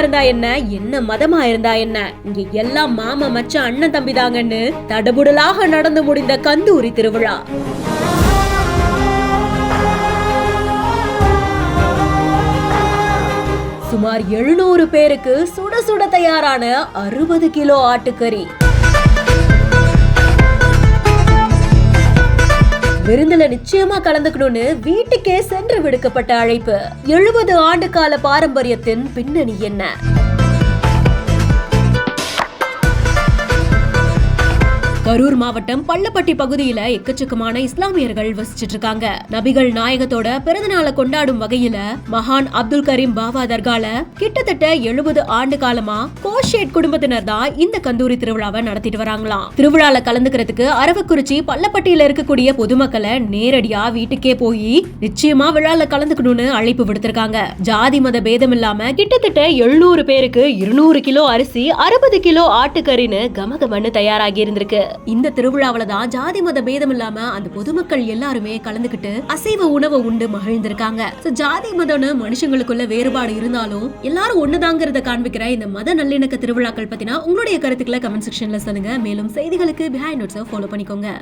இருந்தா என்ன மதமா இருந்தா என்ன, இங்க எல்லாம் மாமா மச்சான் அண்ணன் தம்பி தாங்கன்னு தடபுடலாக நடந்து முடிந்த கந்தூரி திருவிழா. சுமார் 700 பேருக்கு சுட சுட தயாரான 60 கிலோ ஆட்டுக்கறி. விருந்துல நிச்சயமா கலந்துக்கணும்னு வீட்டுக்கே சென்று விடுக்கப்பட்ட அழைப்பு. 70 ஆண்டு கால பாரம்பரியத்தின் பின்னணி என்ன? கரூர் மாவட்டம் பள்ளப்பட்டி பகுதியில எக்கச்சக்கமான இஸ்லாமியர்கள் வசிச்சிட்டு இருக்காங்க. நபிகள் நாயகத்தோட பிறந்த நாளை கொண்டாடும் வகையில மகான் அப்துல் கரீம் பாபா தர்கால கிட்டத்தட்ட 70 ஆண்டு காலமா கோஷேட் குடும்பத்தினர் தான் இந்த கந்தூரி திருவிழாவை நடத்திட்டு வராங்களாம். திருவிழால கலந்துக்கிறதுக்கு அரவக்குறிச்சி பள்ளப்பட்டியில இருக்கக்கூடிய பொதுமக்களை நேரடியா வீட்டுக்கே போய் நிச்சயமா விழால கலந்துக்கணும்னு அழைப்பு விடுத்திருக்காங்க. ஜாதி மத பேதம் இல்லாம கிட்டத்தட்ட 700 பேருக்கு 200 கிலோ அரிசி 60 கிலோ ஆட்டுக்கறின்னு கமகமன்னு தயாராகி இருந்திருக்கு. இந்த திருவிழாவில தான் ஜாதி மத பேதம் இல்லாம அந்த பொதுமக்கள் எல்லாருமே கலந்துகிட்டு அசைவ உணவு உண்டு மகிழ்ந்திருக்காங்க. ஜாதி மதம்னு மனுஷங்களுக்குள்ள வேறுபாடு இருந்தாலும் எல்லாரும் ஒண்ணுதாங்கிறத காண்பிக்கிற இந்த மத நல்லிணக்க திருவிழாக்கள் பத்தினா உங்களுடைய கருத்துக்களை கமெண்ட் செக்ஷன்ல சொல்லுங்க. மேலும் செய்திகளுக்கு பிஹைண்ட் நோட்ஸை ஃபாலோ பண்ணிக்கோங்க.